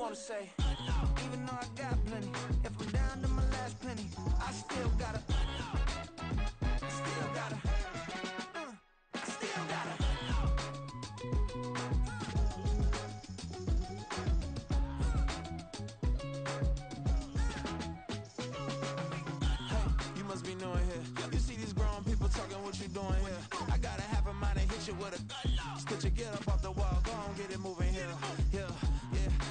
wanna say, even though I got plenty, if I'm down to my last penny, I still gotta, I still gotta. What you doing here? I got a half a mind to hit you with a stitch you, get up off the wall, go on, get it moving here. Yeah,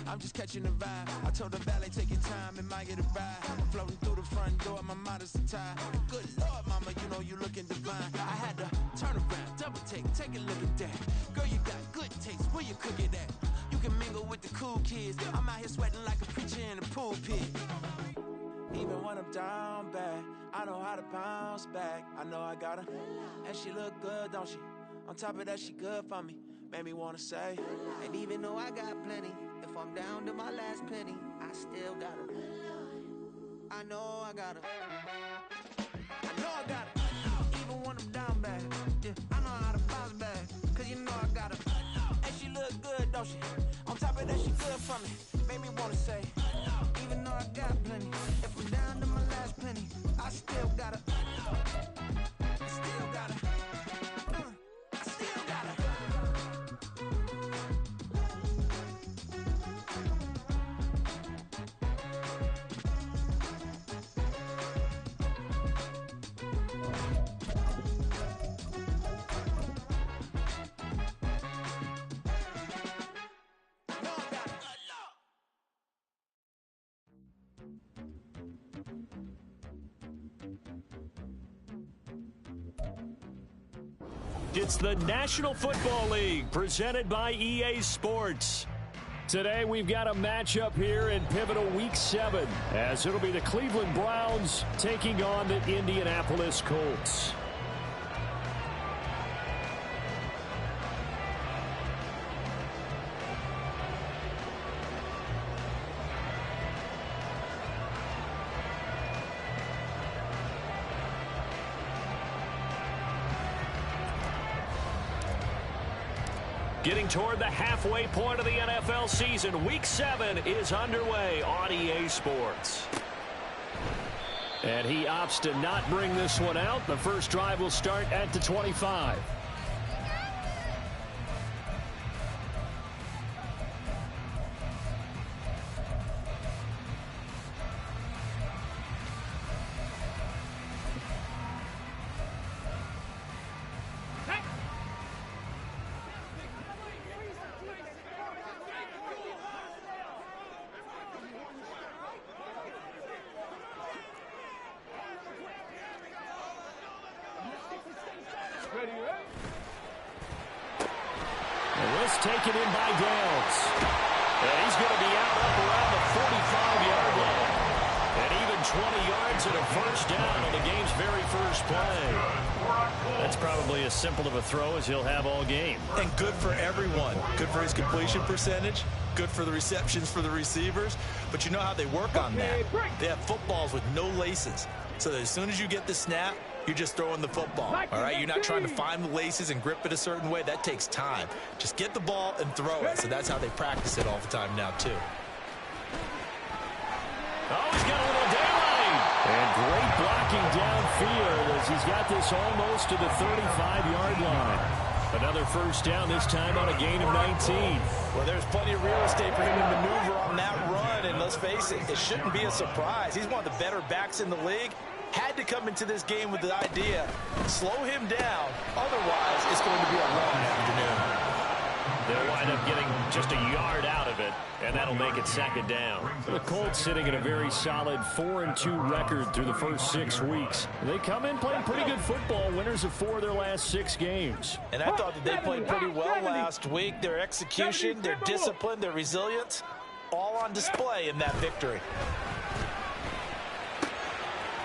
I'm just catching the vibe. I told the valet, take your time, it might get a ride. Floating through the front door, my mind is a tie. Good Lord, mama, you know you looking divine. I had to turn around, double take a look at that. Girl, you got good taste, where you cook it at? You can mingle with the cool kids. I'm out here sweating like a preacher in a pulpit. Even when I'm down bad, I know how to bounce back. I know I got her, and she look good, don't she? On top of that, she good for me. Made me wanna say, and even though I got plenty, if I'm down to my last penny, I still got her. I know I got her. I know I got her. Even when I'm down bad, yeah, I know how to bounce back. Cause you know I got her, and she look good, don't she? On top of that, she good for me. Made me wanna say, even though I got plenty, if I'm down to my last penny, I still gotta, I still gotta, I still gotta. It's the National Football League presented by EA Sports. Today we've got a matchup here in pivotal Week 7 as it'll be the Cleveland Browns taking on the Indianapolis Colts. Getting toward the halfway point of the NFL season, Week 7 is underway on EA Sports. And he opts to not bring this one out. The first drive will start at the 25. Taken in by Downs. And he's going to be out up around the 45-yard line. And even 20 yards and a first down on the game's very first play. That's probably as simple of a throw as he'll have all game. And good for everyone. Good for his completion percentage. Good for the receptions for the receivers. But you know how they work on that. They have footballs with no laces. So that as soon as you get the snap, you're just throwing the football, all right? You're not trying to find the laces and grip it a certain way. That takes time. Just get the ball and throw it. So that's how they practice it all the time now, too. Oh, he's got a little daylight. And great blocking downfield as he's got this almost to the 35-yard line. Another first down, this time on a gain of 19. Well, there's plenty of real estate for him to maneuver on that run. And let's face it, it shouldn't be a surprise. He's one of the better backs in the league. Had to come into this game with the idea, slow him down, otherwise it's going to be a long afternoon. They'll wind up getting just a yard out of it, and that'll make it second down. The Colts sitting at a very solid 4-2 record through the first 6 weeks. They come in playing pretty good football, winners of 4 of their last 6 games. And I thought that they played pretty well last week. Their execution, their discipline, their resilience, all on display in that victory.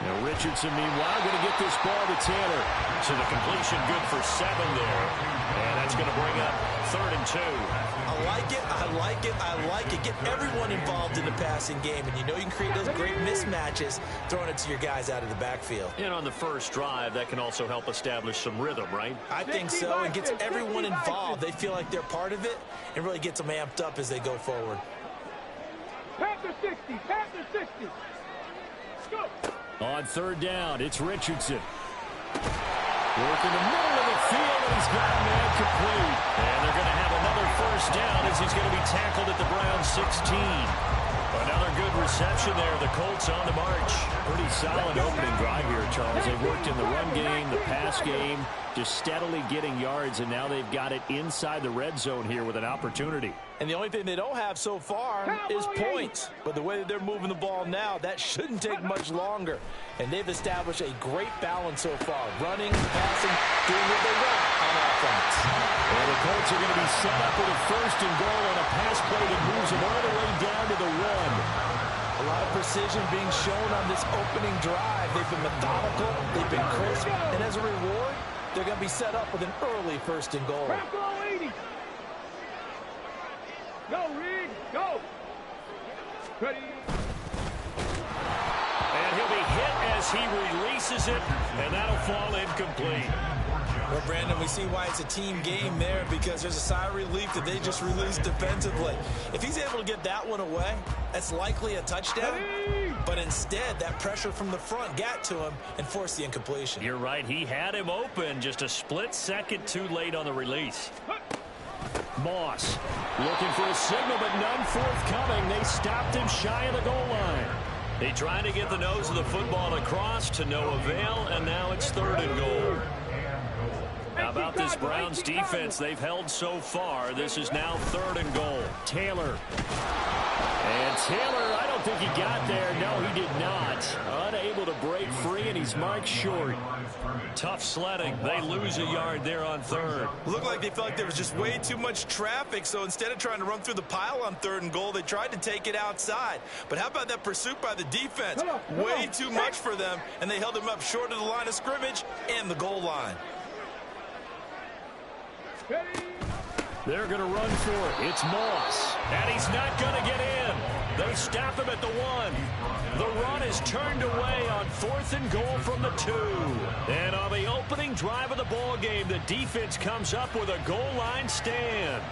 Now Richardson, meanwhile, going to get this ball to Taylor. So the completion good for 7 there. And that's going to bring up 3rd and 2. I like it, I like it, I like it. Get everyone involved in the passing game. And you know you can create those great mismatches throwing it to your guys out of the backfield. And on the first drive, that can also help establish some rhythm, right? I think so. And gets everyone involved. They feel like they're part of it and really gets them amped up as they go forward. On third down, it's Richardson. Working the middle of the field, and he's got a man complete. And they're going to have another first down as he's going to be tackled at the Browns 16. Another good reception there. The Colts on the march. Pretty solid opening drive here, Charles. They've worked in the run game, the pass game, just steadily getting yards, and now they've got it inside the red zone here with an opportunity. And the only thing they don't have so far is points. But the way that they're moving the ball now, that shouldn't take much longer. And they've established a great balance so far. Running, passing, doing what they want on offense. And the Colts are going to be set up with a first and goal on a pass play that moves them all the way down to the 1. A lot of precision being shown on this opening drive. They've been methodical, they've been crisp, and as a reward, they're going to be set up with an early first and goal. Go, Reed, go. Ready. And he'll be hit as he releases it, and that'll fall incomplete. Well, Brandon, we see why it's a team game there, because there's a sigh of relief that they just released defensively. If he's able to get that one away, that's likely a touchdown. But instead, that pressure from the front got to him and forced the incompletion. You're right. He had him open, just a split second too late on the release. Moss looking for a signal, but none forthcoming. They stopped him shy of the goal line. They tried to get the nose of the football across to no avail, and now it's third and goal. How about this Browns defense they've held so far? This is now third and goal. Taylor. And Taylor, I don't think he got there. No, he did not. Unable to break free, and he's marked short. Tough sledding. They lose a yard there on third. Looked like they felt like there was just way too much traffic, so instead of trying to run through the pile on third and goal, they tried to take it outside. But how about that pursuit by the defense? Way too much for them, and they held him up short of the line of scrimmage and the goal line. They're going to run for it. It's Moss. And he's not going to get in. They stop him at the 1. The run is turned away on fourth and goal from the 2. And on the opening drive of the ball game, the defense comes up with a goal line stand.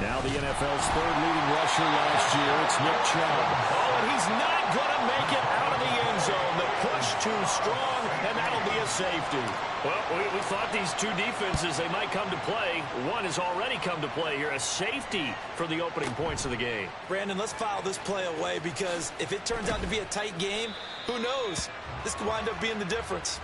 Now the NFL's third leading rusher last year, it's Nick Chubb. Oh, and he's not going to make it out of the end zone. The push too strong, and that'll be a safety. Well, we thought these two defenses, they might come to play. One has already come to play here, a safety for the opening points of the game. Brandon, let's file this play away, because if it turns out to be a tight game, who knows? This could wind up being the difference.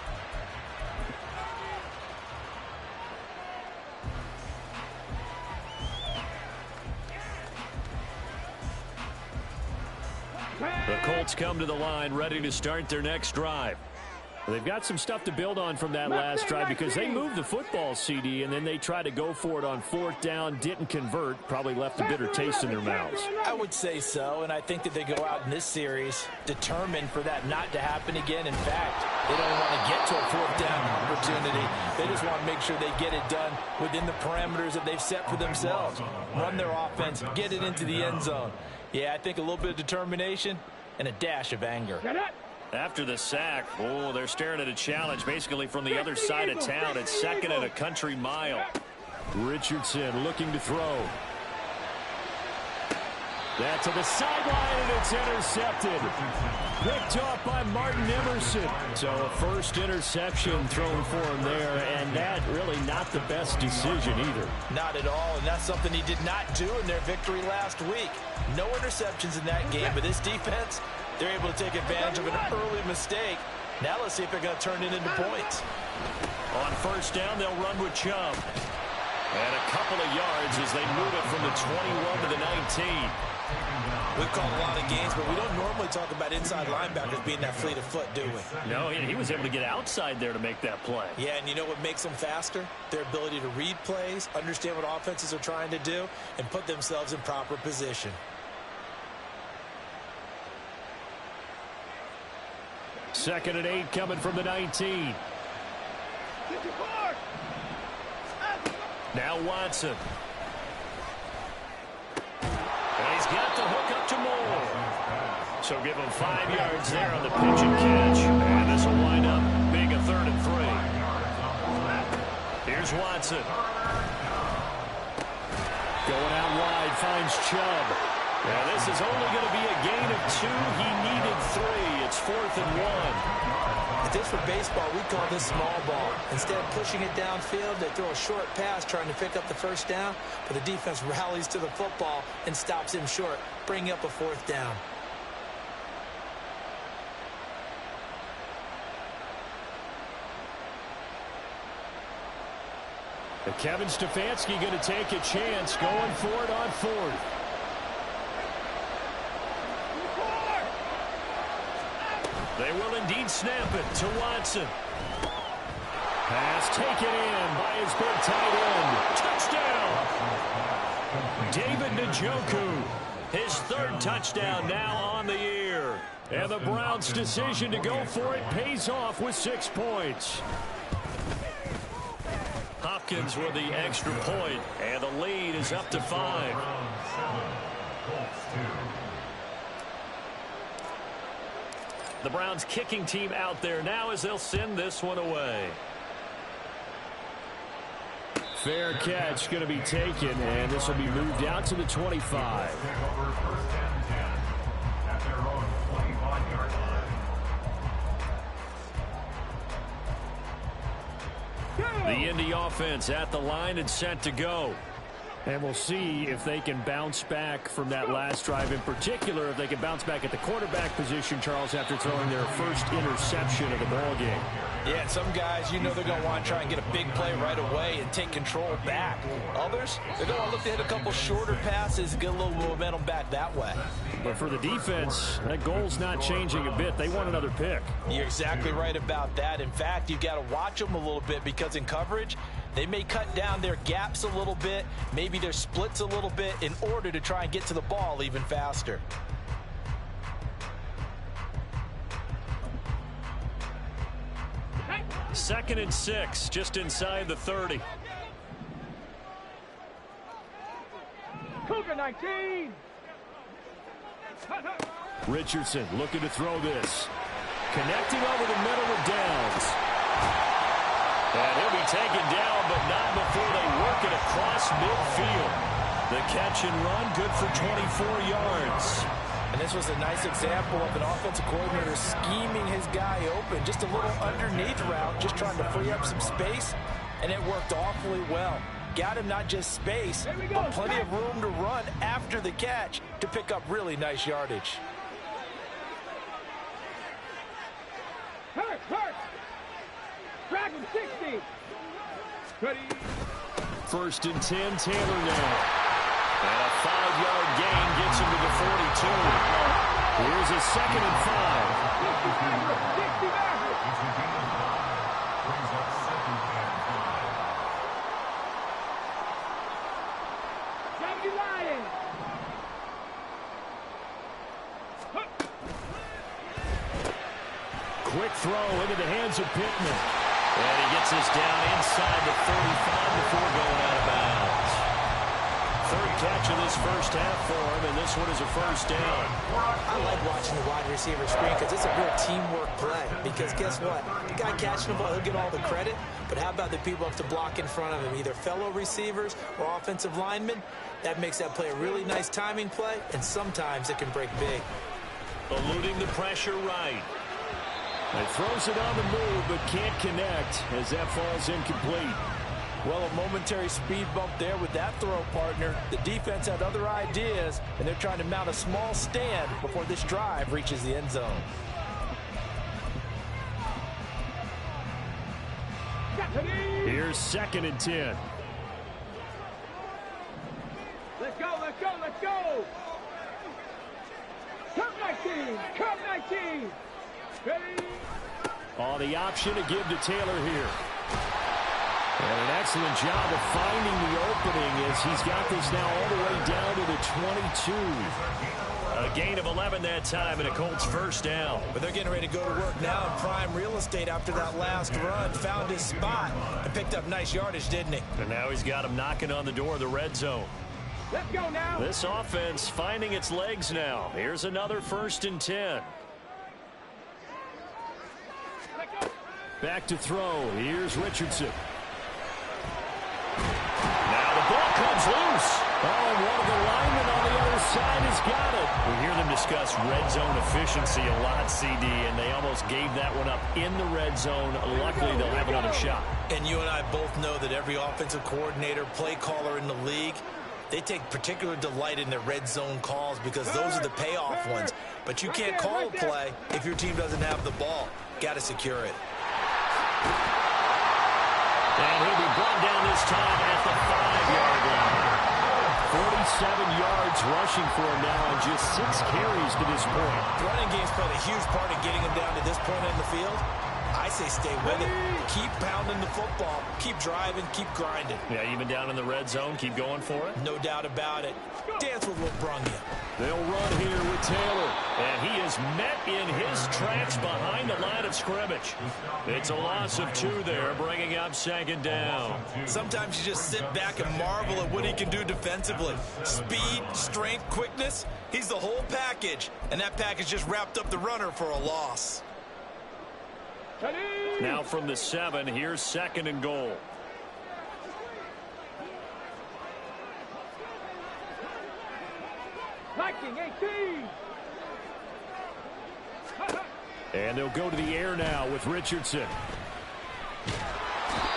The Colts come to the line, ready to start their next drive. They've got some stuff to build on from that last drive, because they moved the football, CD, and then they tried to go for it on fourth down, didn't convert, probably left a bitter taste in their mouths. I would say so, and I think that they go out in this series determined for that not to happen again. In fact, they don't want to get to a fourth down opportunity. They just want to make sure they get it done within the parameters that they've set for themselves. Run their offense, get it into the end zone. Yeah, I think a little bit of determination and a dash of anger. After the sack, oh, they're staring at a challenge basically from the other side of town. It's second and a country mile. Richardson looking to throw. That to the sideline, and it's intercepted. Picked off by Martin Emerson. So a first interception thrown for him there, and that really not the best decision either. Not at all, and that's something he did not do in their victory last week. No interceptions in that game, but this defense, they're able to take advantage of an early mistake. Now let's see if they're going to turn it into points. On first down, they'll run with Chubb. And a couple of yards as they move it from the 21 to the 19. We've called a lot of games, but we don't normally talk about inside linebackers being that fleet of foot, do we? No, he was able to get outside there to make that play. Yeah, and you know what makes them faster? Their ability to read plays, understand what offenses are trying to do, and put themselves in proper position. Second and 8 coming from the 19. Now Watson. And he's got the hook up to Moore. So give him 5 yards there on the pitch and catch. And this will wind up Here's Watson. Going out wide, finds Chubb. And this is only going to be a gain of 2. He needed 3. It's 4th and 1. If this were baseball, we'd call this small ball. Instead of pushing it downfield, they throw a short pass trying to pick up the first down, but the defense rallies to the football and stops him short, bringing up a 4th down. Kevin Stefanski going to take a chance, going for it on 4th. They will indeed snap it to Watson. Pass taken in by his big tight end. Touchdown! David Njoku, his 3rd touchdown now on the year. And the Browns' decision to go for it pays off with 6 points. Hopkins with the extra point, and the lead is up to 5. The Browns kicking team out there now as they'll send this one away. Fair catch going to be taken, and this will be moved out to the 25. The Indy offense at the line and set to go. And we'll see if they can bounce back from that last drive, in particular if they can bounce back at the quarterback position, Charles, after throwing their first interception of the ballgame. Yeah, and some guys, you know they're going to want to try and get a big play right away and take control back. Others, they're going to look to hit a couple shorter passes and get a little momentum back that way. But for the defense, that goal's not changing a bit. They want another pick. You're exactly right about that. In fact, you've got to watch them a little bit because in coverage, they may cut down their gaps a little bit, maybe their splits a little bit in order to try and get to the ball even faster. Second and 6, just inside the 30. Cougar 19. Richardson looking to throw this. Connecting over the middle with Downs. And he'll be taken down, but not before they work it across midfield. The catch and run, good for 24 yards. And this was a nice example of an offensive coordinator scheming his guy open. Just a little underneath route, just trying to free up some space, and it worked awfully well. Got him not just space, but plenty of room to run after the catch to pick up really nice yardage. Hurt. Dragon 60. Ready. 1st and 10, Taylor now. And a 5-yard gain gets him to the 42. Here's a 2nd and 5. 60 Maverick. Johnny Lion. Quick throw into the hands of Pittman. And he gets us down inside the 35 before going out of bounds. 3rd catch of this first half for him, and this one is a 1st down. I like watching the wide receiver screen because it's a real teamwork play. Because guess what? The guy catching the ball, he'll get all the credit. But how about the people who have to block in front of him, either fellow receivers or offensive linemen? That makes that play a really nice timing play, and sometimes it can break big. Eluding the pressure right. He throws it on the move, but can't connect as that falls incomplete. Well, a momentary speed bump there with that throw, partner. The defense had other ideas, and they're trying to mount a small stand before this drive reaches the end zone. Here's 2nd and 10. Let's go. Cup 19. Ready. On the option to give to Taylor here. And an excellent job of finding the opening as he's got this now all the way down to the 22. A gain of 11 that time and a Colts 1st down. But they're getting ready to go to work now in prime real estate after that last run. Found his spot and picked up nice yardage, didn't he? And now he's got him knocking on the door of the red zone. Let's go now. This offense finding its legs now. Here's another 1st and 10. Back to throw. Here's Richardson. and one of the linemen on the other side has got it. We hear them discuss red zone efficiency a lot, CD, and they almost gave that one up in the red zone. Luckily, they'll have another shot. And you and I both know that every offensive coordinator, play caller in the league, they take particular delight in their red zone calls because those are the payoff ones. But you can't call a play if your team doesn't have the ball. Got to secure it. And he'll be brought down this time at the 5-yard line. 47 yards rushing for him now on just 6 carries to this point. Running game's played a huge part in getting him down to this point in the field. I say stay with it. Keep pounding the football. Keep driving. Keep grinding. Yeah, even down in the red zone, keep going for it. No doubt about it. Dance with what brung you. They'll run here with Taylor. And he is met in his tracks behind the line of scrimmage. It's a loss of 2 there, bringing up 2nd down. Sometimes you just sit back and marvel at what he can do defensively. Speed, strength, quickness. He's the whole package. And that package just wrapped up the runner for a loss. Now from the 7, here's 2nd and goal. Viking 18. And they'll go to the air now with Richardson.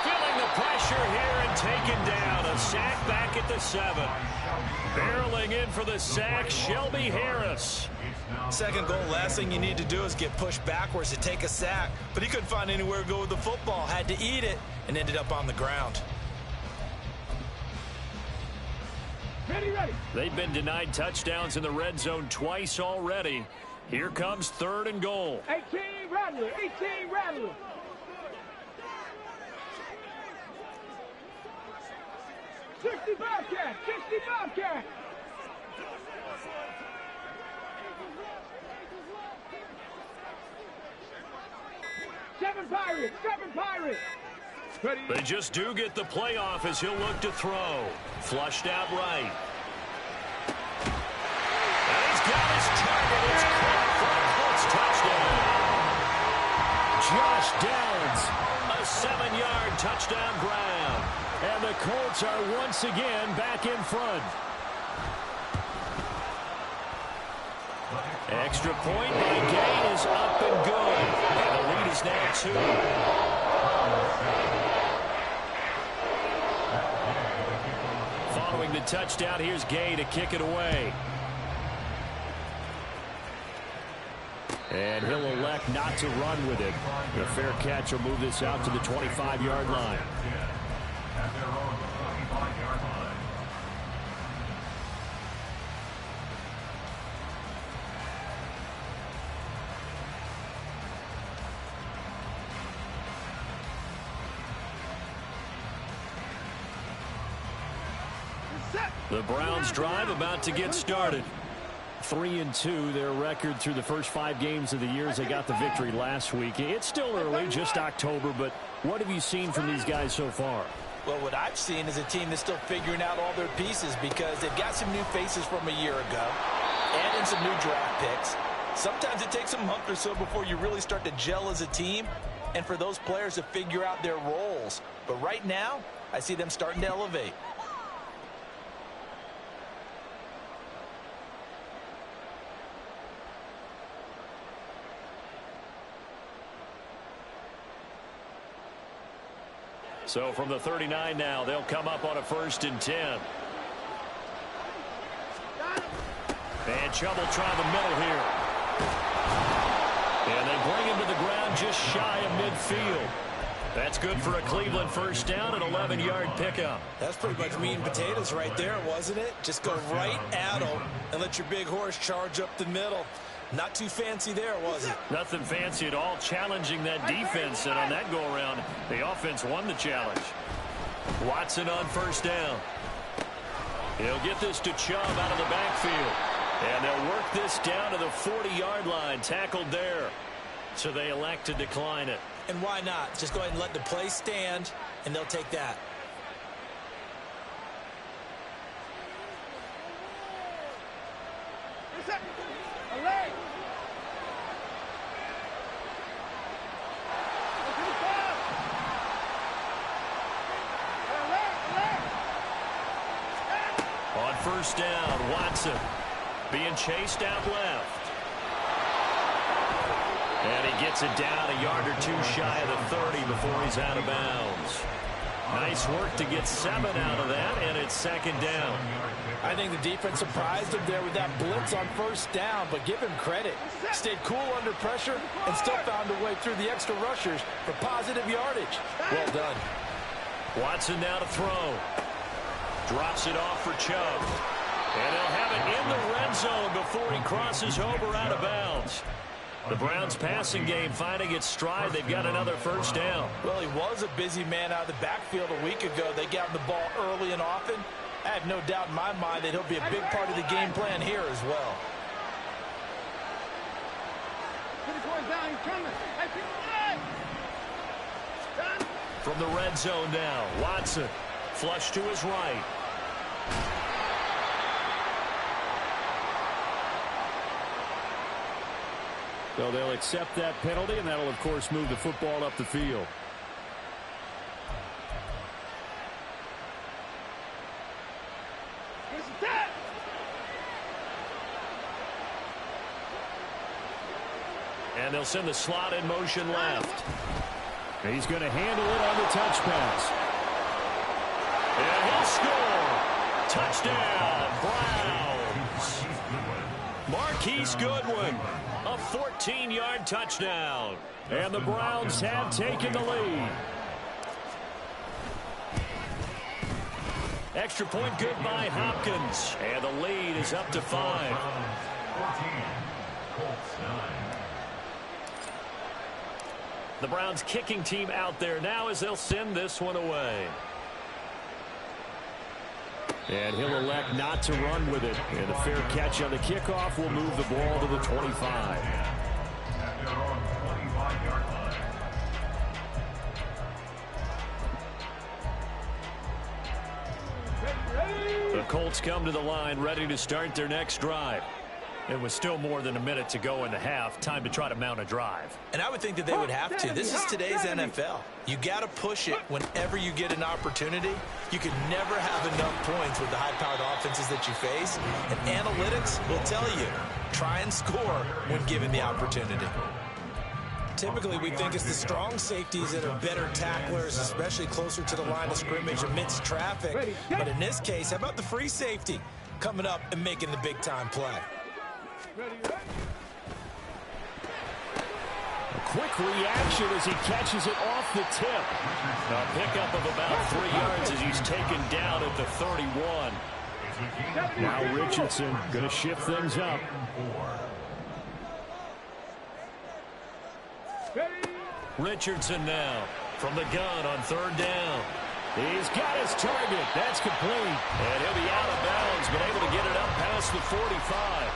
Feeling the pressure here and taken down. A sack back at the 7. Barreling in for the sack, Shelby Harris. 2nd goal, last thing you need to do is get pushed backwards to take a sack. But he couldn't find anywhere to go with the football. Had to eat it and ended up on the ground. Ready, ready. They've been denied touchdowns in the red zone twice already. Here comes 3rd and goal. 18 Rattler, 18 Rattler. '60 Bobcat, 60 Bobcat. Seven Pirates. Ready. They just do get the playoff as he'll look to throw. Flushed out right. And he's got his target. It's caught for a Colts touchdown. Josh Downs, a 7-yard touchdown grab. And the Colts are once again back in front. Extra point by Gay is up and good. And the lead is now 2. Following the touchdown, here's Gay to kick it away. And he'll elect not to run with it. The fair catch will move this out to the 25-yard line. The Browns drive about to get started. 3-2, their record through the first 5 games of the year as they got the victory last week. It's still early, just October, but what have you seen from these guys so far? Well, what I've seen is a team that's still figuring out all their pieces because they've got some new faces from a year ago and in some new draft picks. Sometimes it takes a month or so before you really start to gel as a team and for those players to figure out their roles. But right now, I see them starting to elevate. So from the 39 now, they'll come up on a 1st and 10. And Chubb will try the middle here. And they bring him to the ground just shy of midfield. That's good for a Cleveland 1st down, an 11-yard pickup. That's pretty much meat and potatoes right there, wasn't it? Just go right at them and let your big horse charge up the middle. Not too fancy there, was it? Nothing fancy at all, challenging that defense. And on that go-around, the offense won the challenge. Watson on 1st down. He'll get this to Chubb out of the backfield. And they'll work this down to the 40-yard line, tackled there. So they elect to decline it. And why not? Just go ahead and let the play stand, and they'll take that. first down. Watson being chased out left. And he gets it down a yard or two shy of the 30 before he's out of bounds. Nice work to get 7 out of that, and it's second down. I think the defense surprised him there with that blitz on first down, but give him credit. Stayed cool under pressure and still found a way through the extra rushers for positive yardage. Well done. Watson now to throw. Drops it off for Chubb. And he'll have it in the red zone before he crosses over out of bounds. The Browns' passing game finding its stride. They've got another first down. Well, he was a busy man out of the backfield a week ago. They got him the ball early and often. I have no doubt in my mind that he'll be a big part of the game plan here as well. From the red zone now, Watson flush to his right. So they'll accept that penalty, and that'll, of course, move the football up the field. And they'll send the slot in motion left. He's going to handle it on the touch pass. And he'll score. Touchdown, Browns. Marquise Goodwin, a 14-yard touchdown. And the Browns have taken the lead. Extra point good by Hopkins. And the lead is up to 5. The Browns kicking team out there now as they'll send this one away. And he'll elect not to run with it. And a fair catch on the kickoff will move the ball to the 25. The Colts come to the line ready to start their next drive. It was still more than a minute to go in the half. Time to try to mount a drive. And I would think that they would have to. This is today's NFL. You got to push it whenever you get an opportunity. You can never have enough points with the high-powered offenses that you face. And analytics will tell you, try and score when given the opportunity. Typically, we think it's the strong safeties that are better tacklers, especially closer to the line of scrimmage amidst traffic. But in this case, how about the free safety coming up and making the big-time play? A quick reaction as he catches it off the tip. A pickup of about 3 yards as he's taken down at the 31. Now Richardson going to shift things up. Richardson now from the gun on 3rd down. He's got his target. That's complete. And he'll be out of bounds, but able to get it up past the 45.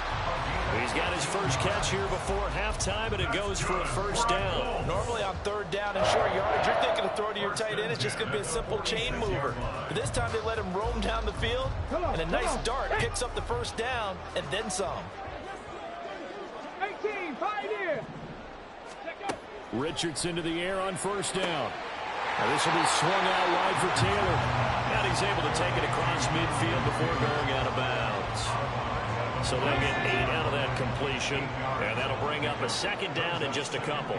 He's got his first catch here before halftime, and it goes for a first down. Normally on 3rd down and short yardage, you're thinking of throwing to your tight end. It's just going to be a simple chain mover. But this time they let him roam down the field, and a nice dart picks up the first down and then some. 18, 5 in. Richardson to the air on 1st down. Now this will be swung out wide for Taylor. And he's able to take it across midfield before going out of bounds. So they'll get 8 out of that completion, and that'll bring up a 2nd down in just a couple.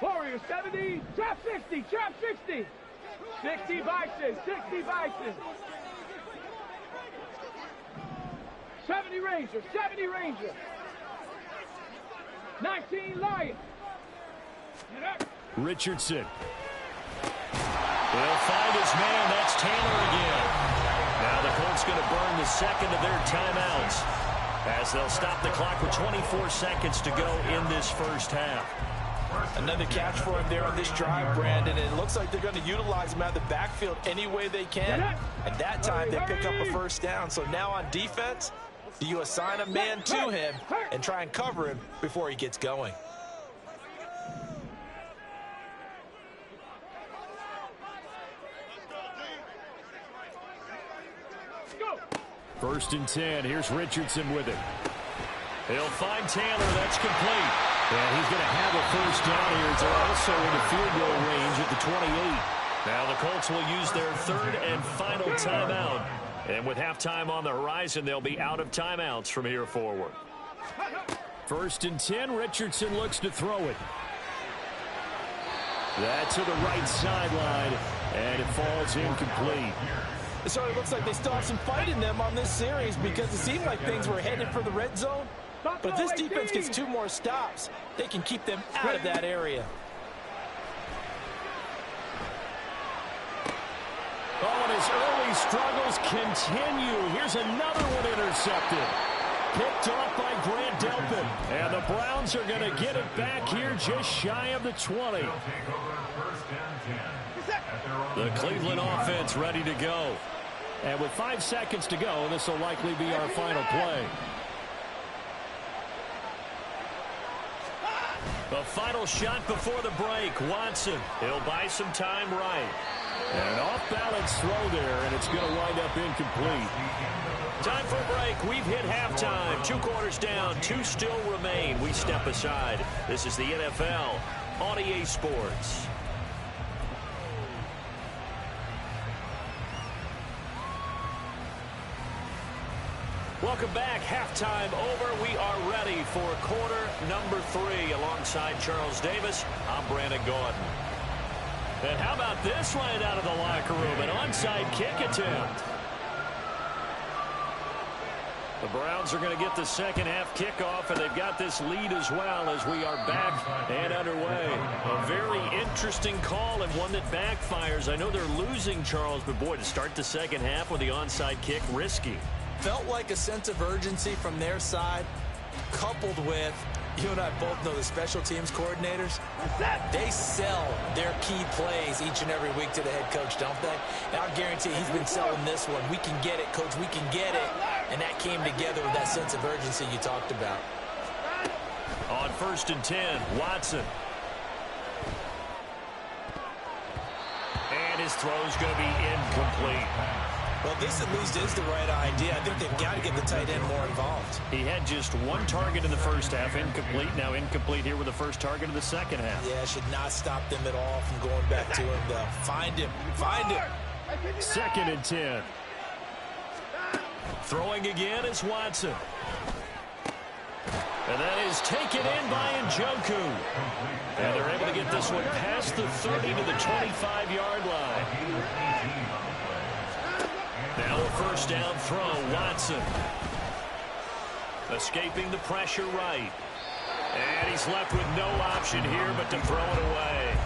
Warriors 70, trap 60, trap 60. 60 Bison, 60 Bison. 70 Ranger, 70 Ranger. 19 Lion. Richardson. They'll find his man. That's Taylor again. Now the Colts going to burn the 2nd of their timeouts as they'll stop the clock with 24 seconds to go in this first half. Another catch for him there on this drive, Brandon. And it looks like they're going to utilize him out of the backfield any way they can. And that time they pick up a first down. So now on defense, do you assign a man to him and try and cover him before he gets going? First and 10. Here's Richardson with it. He'll find Taylor. That's complete. And he's going to have a first down here. They're also in the field goal range at the 28. Now the Colts will use their third and final timeout. And with halftime on the horizon, they'll be out of timeouts from here forward. 1st and 10, Richardson looks to throw it. That to the right sideline, and it falls incomplete. So it looks like they still have some fight in them on this series because it seemed like things were headed for the red zone. But if this defense gets 2 more stops, they can keep them out of that area. Oh, and his early struggles continue. Here's another one intercepted. Picked off by Grant Delpit. And the Browns are going to get it back here just shy of the 20. The Cleveland offense ready to go. And with 5 seconds to go, this will likely be our final play. The final shot before the break. Watson. He'll buy some time right. And an off-balance throw there, and it's going to wind up incomplete. Time for a break. We've hit halftime. 2 quarters down. 2 still remain. We step aside. This is the NFL on EA Sports. Welcome back. Halftime over. We are ready for quarter number 3 alongside Charles Davis. I'm Brandon Gordon. And how about this right out of the locker room? An onside kick attempt. The Browns are going to get the second half kickoff, and they've got this lead as well as we are back and underway. A very interesting call and one that backfires. I know they're losing, Charles, but boy, to start the second half with the onside kick, risky. Felt like a sense of urgency from their side, coupled with, you and I both know the special teams coordinators, they sell their key plays each and every week to the head coach, don't they? And I guarantee he's been selling this one. We can get it, coach, we can get it. And that came together with that sense of urgency you talked about. On 1st and 10, Watson. And his throw's going to be incomplete. Well, this at least is the right idea. I think they've got to get the tight end more involved. He had just 1 target in the first half, incomplete. Now incomplete here with the first target of the second half. Yeah, should not stop them at all from going back to him, though. Find him. Find him. 2nd and 10. Throwing again is Watson. And that is taken in by Njoku. And they're able to get this one past the 30 to the 25-yard line. Now a first down throw, Watson. Escaping the pressure right. And he's left with no option here but to throw it away.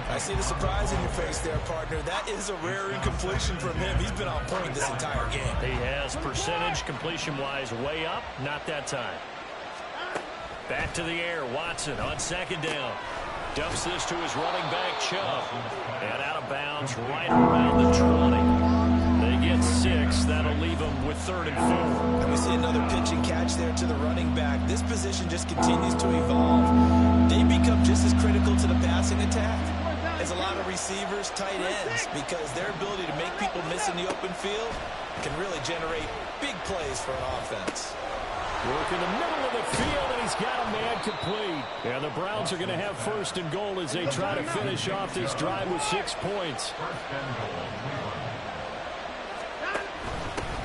I see the surprise in your face there, partner. That is a rare incompletion from him. He's been on point this entire game. He has percentage completion-wise way up. Not that time. Back to the air, Watson on 2nd down. Dumps this to his running back, Chubb. And out of bounds right around the 20. They get 6. That'll leave them with 3rd and 4. And we see another pitch and catch there to the running back. This position just continues to evolve. They become just as critical to the passing attack as a lot of receivers, tight ends, because their ability to make people miss in the open field can really generate big plays for an offense. Work in the middle of the field, and he's got a man complete. And the Browns are going to have 1st and goal as they try to finish off this drive with 6 points.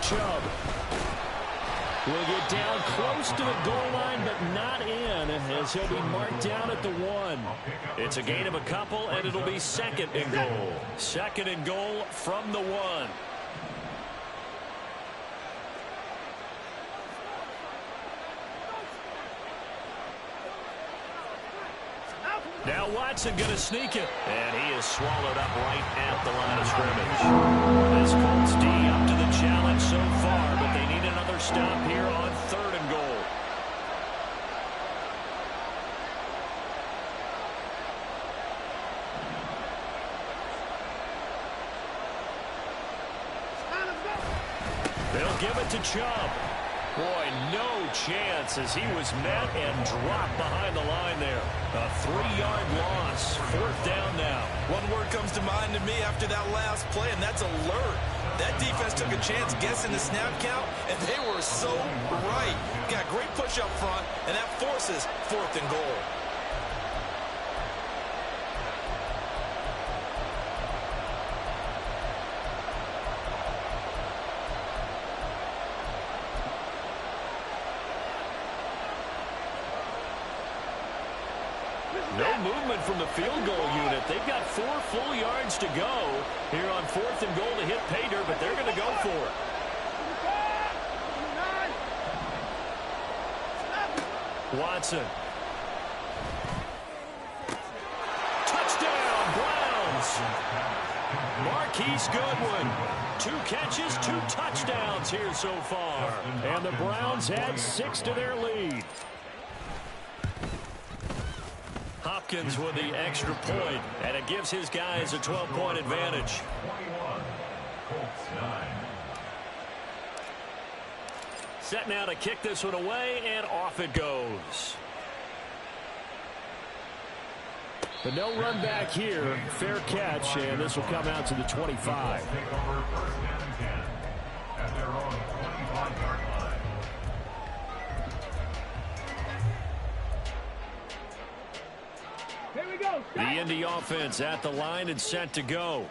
Chubb will get down close to the goal line, but not in, as he'll be marked down at the 1. It's a gain of a couple, and it'll be 2nd and goal. 2nd and goal from the 1. Now Watson going to sneak it. And he is swallowed up right at the line of scrimmage. This Colts D up to the challenge so far, but they need another stop here on 3rd and goal. They'll give it to Chubb. Boy, no chance as he was met and dropped behind the line there. A 3-yard loss. 4th down now. One word comes to mind to me after that last play, and that's alert. That defense took a chance guessing the snap count, and they were so right. Got great push up front, and that forces 4th and goal. No movement from the field goal unit. They've got 4 full yards to go here on 4th and goal to hit pay dirt, but they're going to go for it. Watson. Touchdown, Browns. Marquise Goodwin. 2 catches, 2 touchdowns here so far. And the Browns add 6 to their lead. Hopkins with the extra point, and it gives his guys a 12-point advantage. Set now to kick this one away, and off it goes. But no run back here. Fair catch, and this will come out to the 25. The Indy offense at the line and set to go.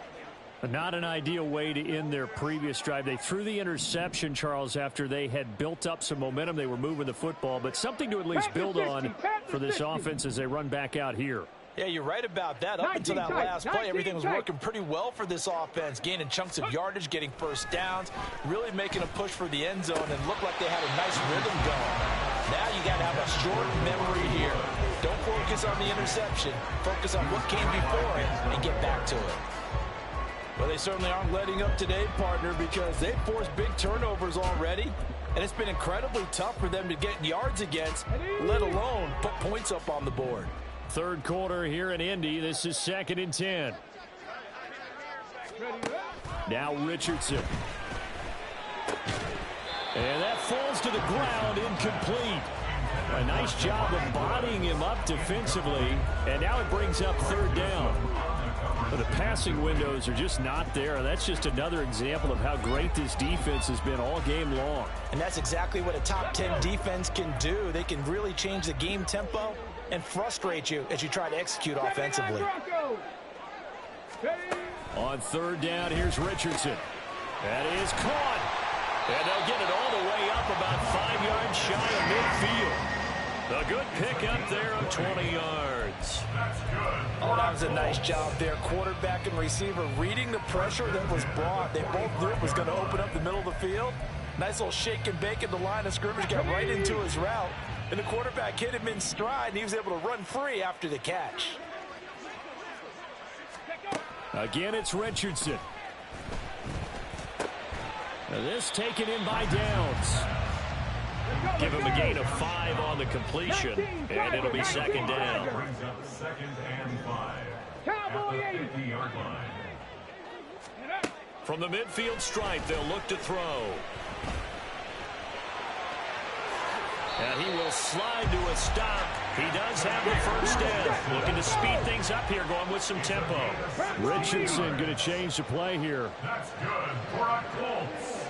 Not an ideal way to end their previous drive. They threw the interception, Charles, after they had built up some momentum. They were moving the football, but something to at least build on for this offense as they run back out here. Yeah, you're right about that. Up until that last play, everything was working pretty well for this offense, gaining chunks of yardage, getting first downs, really making a push for the end zone, and looked like they had a nice rhythm going. Now you got to have a short memory here. Don't focus on the interception. Focus on what came before it and get back to it. Well, they certainly aren't letting up today, partner, because they've forced big turnovers already, and it's been incredibly tough for them to get yards against, let alone put points up on the board. Third quarter here in Indy. This is 2nd and 10. Now Richardson. And that falls to the ground, incomplete. A nice job of bodying him up defensively, and now it brings up 3rd down. But the passing windows are just not there. That's just another example of how great this defense has been all game long. And that's exactly what a top 10 defense can do. They can really change the game tempo and frustrate you as you try to execute offensively. On 3rd down, here's Richardson. That is caught. And they'll get it all the way up about 5 yards shy of midfield. A good pick up there of 20 yards. Oh, that was a nice job there. Quarterback and receiver reading the pressure that was brought. They both knew it was going to open up the middle of the field. Nice little shake and bake at the line of scrimmage. Got right into his route. And the quarterback hit him in stride, and he was able to run free after the catch. Again, it's Richardson. Now this taken in by Downs. Give him a gain of 5 on the completion, and it'll be 2nd down. From the midfield stripe, they'll look to throw. And he will slide to a stop. He does have the first down. Looking to speed things up here, going with some tempo. Richardson going to change the play here. That's good for a Colts.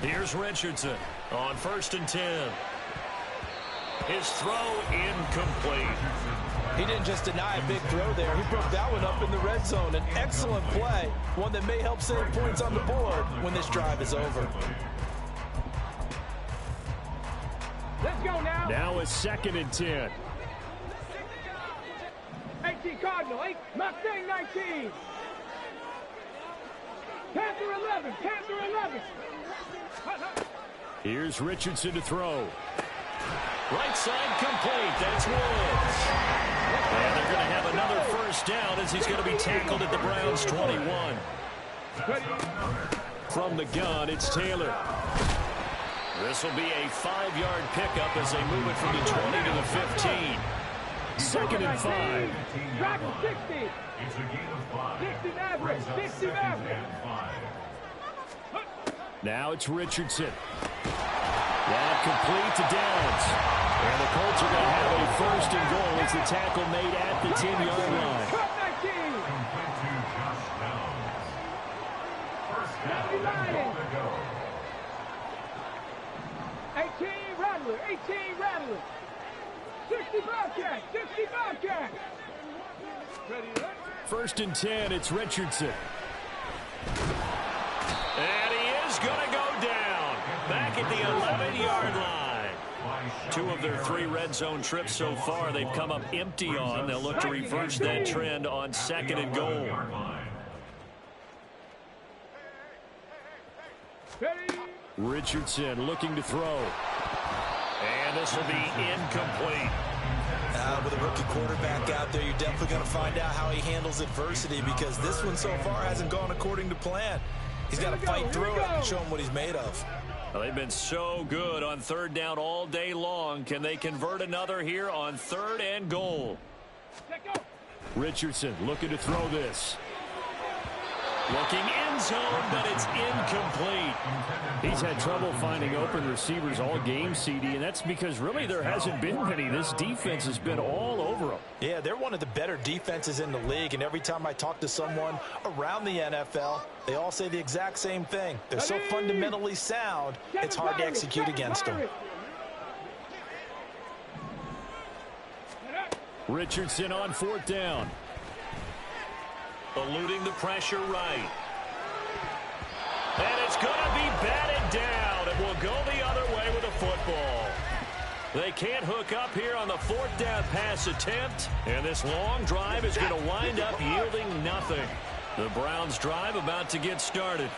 Here's Richardson on 1st and 10. His throw incomplete. He didn't just deny a big throw there. He broke that one up in the red zone. An excellent play, one that may help save points on the board when this drive is over. Let's go now. Now it's 2nd and 10. 18 Cardinal, 8 Mustang 19. Panther 11, Panther 11. Here's Richardson to throw. Right side complete. That's Woods. And they're going to have another first down as he's going to be tackled at the Browns' 21. From the gun, it's Taylor. This will be a 5-yard pickup as they move it from the 20 to the 15. 2nd and 5. Drive to 60. 60 average. 60 average. Now it's Richardson. That complete to Downs. And the Colts are going to have a 1st and goal as the tackle made at the 10-yard line. 79. 18 Rattler. 18 Rattler. 60 Bobcat. 60 Bobcat. First and 10, it's Richardson. And he is going to go down. Back at the 11-yard line. 2 of their 3 red zone trips so far they've come up empty on. They'll look to reverse that trend on 2nd and goal. Richardson looking to throw. And this will be incomplete. With a rookie quarterback out there, you're definitely going to find out how he handles adversity, because this one so far hasn't gone according to plan. He's got to fight through it and show him what he's made of. Well, they've been so good on 3rd down all day long. Can they convert another here on 3rd and goal? Richardson looking to throw this. Looking end zone, but it's incomplete. He's had trouble finding open receivers all game, CD, and that's because really there hasn't been many. This defense has been all over them. Yeah, they're one of the better defenses in the league, and every time I talk to someone around the NFL, they all say the exact same thing. They're so fundamentally sound, it's hard to execute against them. Richardson on 4th down. Eluding the pressure right. And it's going to be batted down. It will go the other way with a football. They can't hook up here on the 4th down pass attempt. And this long drive is going to wind up yielding nothing. The Browns drive about to get started.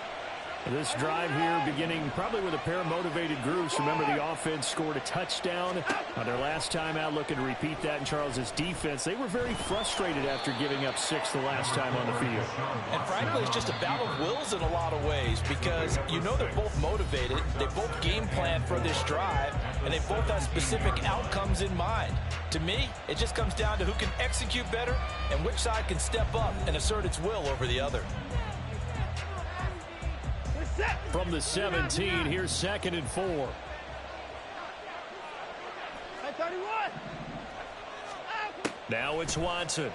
This drive here beginning probably with a pair of motivated groups. Remember, the offense scored a touchdown on their last time out. Looking to repeat that in Charles's defense. They were very frustrated after giving up 6 the last time on the field. And frankly, it's just a battle of wills in a lot of ways, because you know they're both motivated. They both game plan for this drive, and they both have specific outcomes in mind. To me, it just comes down to who can execute better and which side can step up and assert its will over the other. From the 17, here's 2nd and 4. Now it's Watson.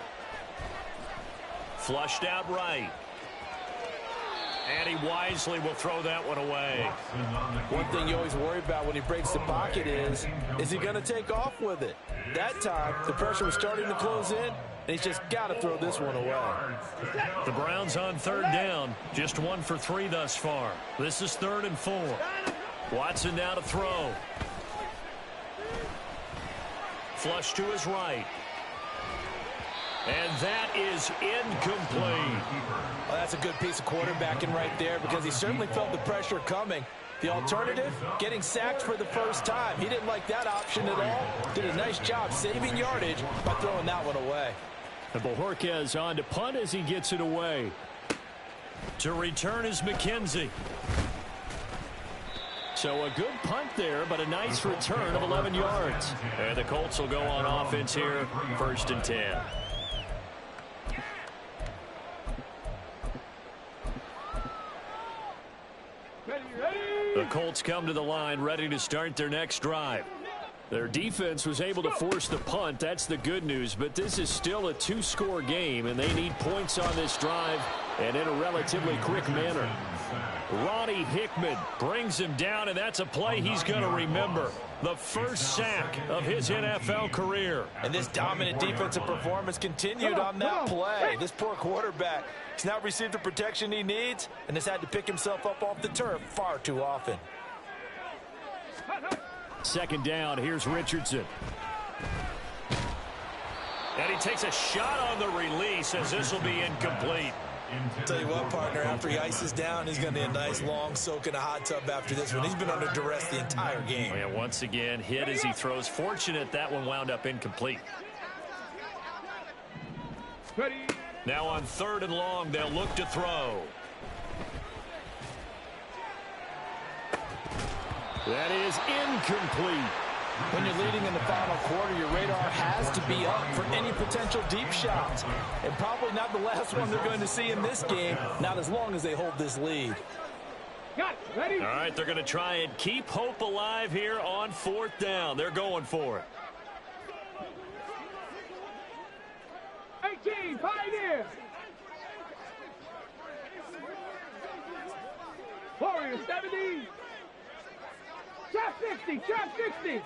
Flushed out right. And he wisely will throw that one away. One thing you always worry about when he breaks the pocket is he going to take off with it? That time, the pressure was starting to close in, and he's just got to throw this one away. The Browns on 3rd down. Just 1 for 3 thus far. This is 3rd and 4. Watson now to throw. Flush to his right. And that is incomplete. Well, that's a good piece of quarterbacking right there, because he certainly felt the pressure coming. The alternative, getting sacked for the first time. He didn't like that option at all. Did a nice job saving yardage by throwing that one away. And Bojorquez on to punt as he gets it away. To return is McKenzie. So a good punt there, but a nice return of 11 yards. And the Colts will go on offense here, 1st and 10. The Colts come to the line ready to start their next drive. Their defense was able to force the punt. That's the good news, but this is still a 2-score game, and they need points on this drive and in a relatively quick manner. Ronnie Hickman brings him down, and that's a play he's going to remember. The first sack of his NFL career. And this dominant defensive performance continued on that play. This poor quarterback has now received the protection he needs and has had to pick himself up off the turf far too often. 2nd down, here's Richardson. And he takes a shot on the release as this will be incomplete. Tell you what, partner, after he ices down, he's going to need a nice long soak in a hot tub after this one. He's been under duress the entire game. And once again, hit as he throws. Fortunate that one wound up incomplete. Now on 3rd and long, they'll look to throw. That is incomplete. When you're leading in the final quarter, your radar has to be up for any potential deep shots. And probably not the last one they're going to see in this game, not as long as they hold this lead. All right, they're going to try and keep hope alive here on 4th down. They're going for it. 18, Pioneer. Warriors, 70. Trap 60, trap 60.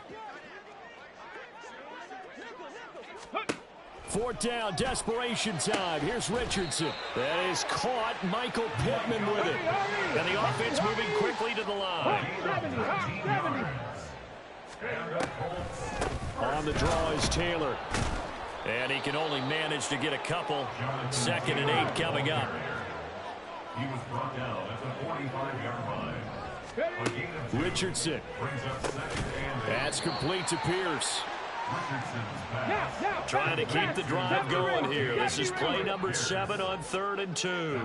Fourth down, desperation time. Here's Richardson. That is caught. Michael Pittman with it. And the offense moving quickly to the line. 70. On the draw is Taylor. And he can only manage to get a couple. 2nd and 8 coming up. He was brought down at the 45-yard line. Richardson. That's complete to Pierce. Trying to keep the drive going here. This is play number 7 on 3rd and 2.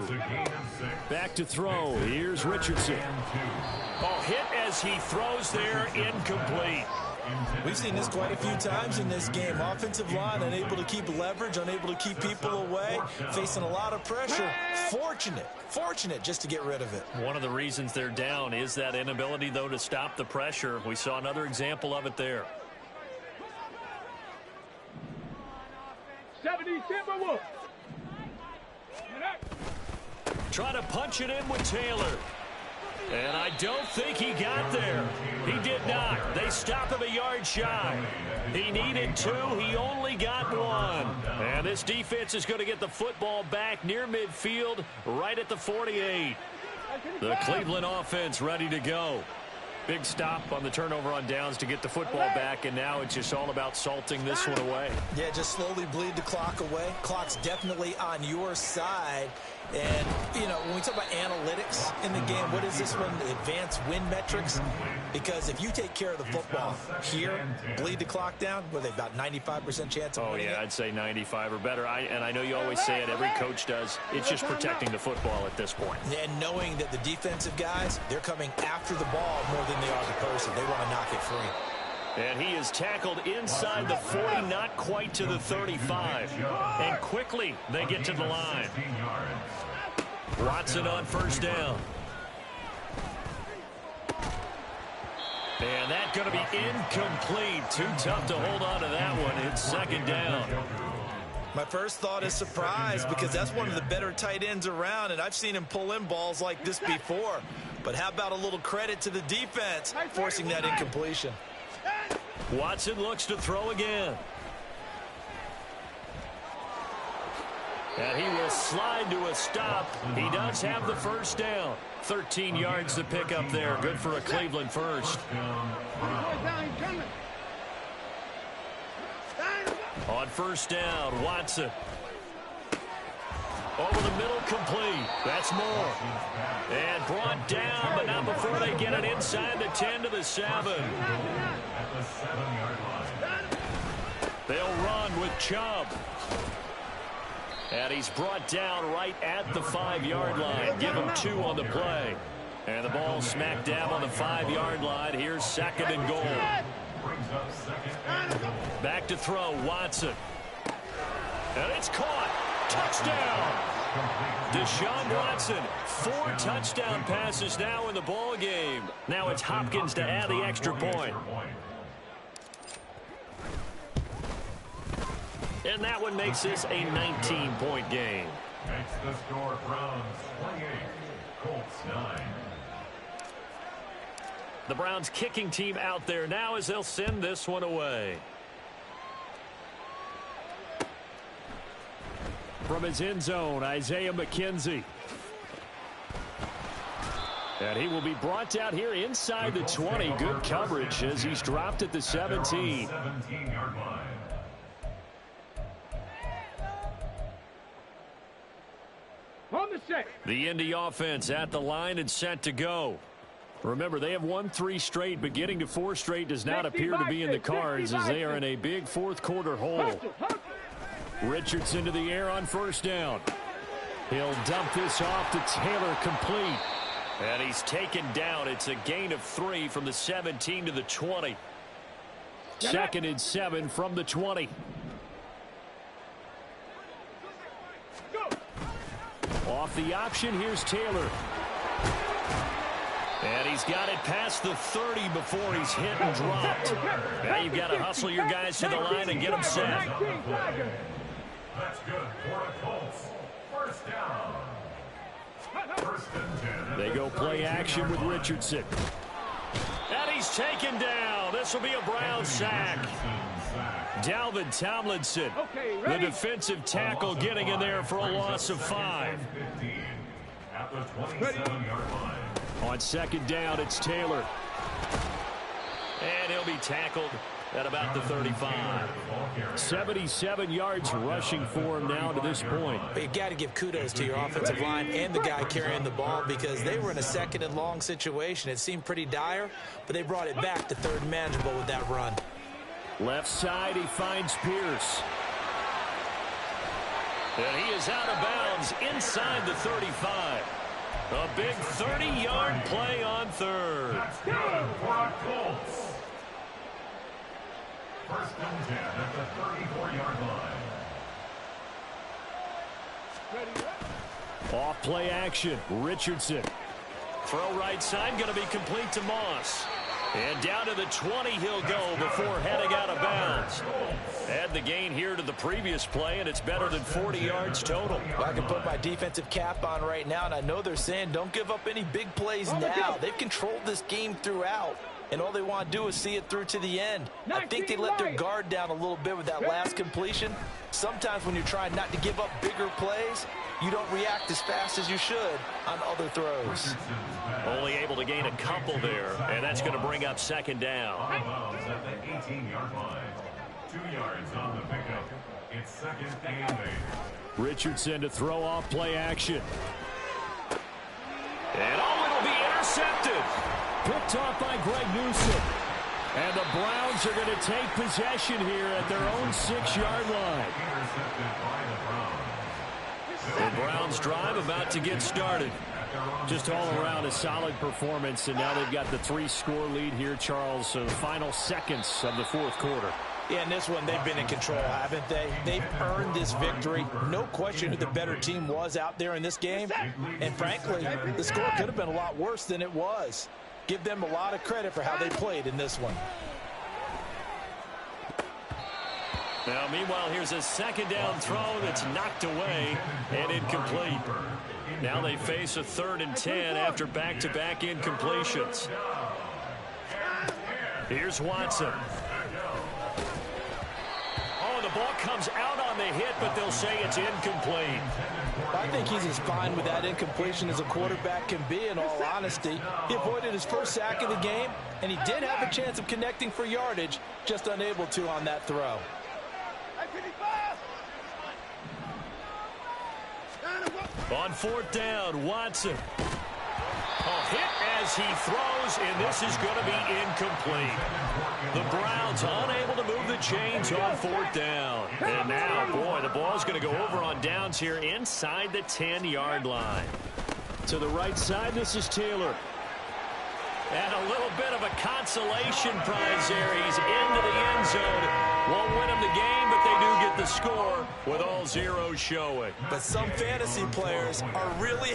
Back to throw. Here's Richardson. Oh, hit as he throws there, incomplete. We've seen this quite a few times in this game. Offensive line unable to keep leverage, unable to keep people away, facing a lot of pressure. Fortunate just to get rid of it. One of the reasons they're down is that inability, though, to stop the pressure. We saw another example of it there. 70 Timberwolves. Trying to punch it in with Taylor. And I don't think he got there. He did not. They stopped him a yard shy. He needed 2. He only got 1. And this defense is going to get the football back near midfield, right at the 48. The Cleveland offense ready to go. Big stop on the turnover on downs to get the football back, and now it's just all about salting this one away. Yeah, just slowly bleed the clock away. Clock's definitely on your side. And, you know, when we talk about analytics in the game, what is this one? Advanced win metrics? Because if you take care of the football here, bleed the clock down, what are they, about 95% chance of winning it? I'd say 95 or better. And I know you always say it, every coach does. It's just protecting the football at this point. And knowing that the defensive guys, they're coming after the ball more than they are the person. They want to knock it free. And he is tackled inside the 40, not quite to the 35. And quickly they get to the line. Watson on 1st down. And that's going to be incomplete. Too tough to hold on to that one. It's 2nd down. My first thought is surprise, because that's one of the better tight ends around, and I've seen him pull in balls like this before. But how about a little credit to the defense forcing that incompletion? Watson looks to throw again. And he will slide to a stop. He does have the 1st down. 13 yards to pick up there. Good for a Cleveland first. On 1st down, Watson. Over the middle, complete. That's more. And brought down, but not before they get it inside the 10 to the 7. They'll run with Chubb. And he's brought down right at the 5-yard line. Give him 2 on the play. And the ball smacked down on the 5-yard line. Here's 2nd and goal. Back to throw, Watson. And it's caught. Touchdown. Deshaun Watson, 4 touchdown passes now in the ball game. Now it's Hopkins to add the extra point. And that one makes this a 19-point game. Makes the score Browns 28, Colts 9. The Browns kicking team out there now as they'll send this one away. From his end zone, Isaiah McKenzie. And he will be brought down here inside the 20. Good coverage as he's dropped at the 17. 17-yard line. On the set. The Indy offense at the line and set to go. Remember, they have won 3 straight, but getting to 4 straight does not appear to be in the cards as they are in a big 4th quarter hole. Richardson to the air on 1st down. He'll dump this off to Taylor, complete. And he's taken down. It's a gain of 3 from the 17 to the 20. 2nd and 7 from the 20. Off the option, here's Taylor. And he's got it past the 30 before he's hit and dropped. Now you've got to hustle your guys to the line and get them set. That's good for the Colts. 1st down. They go play action with Richardson. And he's taken down. This will be a Brown sack. Dalvin Tomlinson, the defensive tackle, getting in there for a loss of 5. At the 27-yard line. On second down, it's Taylor. And he'll be tackled at about the 35. 77 yards rushing for him now to this point. But you've got to give kudos to your offensive line and the guy carrying the ball, because they were in a second and long situation. It seemed pretty dire, but they brought it back to third and manageable with that run. Left side, he finds Pierce. And he is out of bounds inside the 35. A big 30-yard play on third. That's good for our Colts. First and 10 at the 34-yard line. Off play action, Richardson. Throw right side, going to be complete to Moss. And down to the 20 he'll go before heading out of bounds. Add the gain here to the previous play, and it's better than 40 yards total. I can put my defensive cap on right now, and I know they're saying don't give up any big plays now. They've controlled this game throughout, and all they want to do is see it through to the end. I think they let their guard down a little bit with that last completion. Sometimes when you're trying not to give up bigger plays, you don't react as fast as you should on other throws. Only able to gain a couple there, and that's going to bring up second down. Out of bounds at the 18-yard line. 2 yards on the pickup. It's second and 8. Richardson to throw off play action. And it'll be intercepted. Picked off by Greg Newsome. And the Browns are going to take possession here at their own 6-yard line. Intercepted by the Browns. The Browns drive about to get started. Just all around a solid performance, and now they've got the 3-score lead here, Charles. So the final seconds of the fourth quarter. Yeah, in this one, they've been in control, haven't they? They've earned this victory. No question who the better team was out there in this game. And frankly, the score could have been a lot worse than it was. Give them a lot of credit for how they played in this one. Now, meanwhile, here's a second down throw that's knocked away and incomplete. Now they face a 3rd and 10 after back-to-back incompletions. Here's Watson. Oh, the ball comes out on the hit, but they'll say it's incomplete. I think he's as fine with that incompletion as a quarterback can be, in all honesty. He avoided his first sack of the game, and he did have a chance of connecting for yardage, just unable to on that throw. On 4th down, Watson. A hit as he throws, and this is going to be incomplete. The Browns unable to move the chains on 4th down. And now, boy, the ball's going to go over on downs here inside the 10-yard line. To the right side, this is Taylor. And a little bit of a consolation prize there. He's into the end zone. Won't win him the game, but they do get the score with all zeros showing. But some fantasy players are really happy.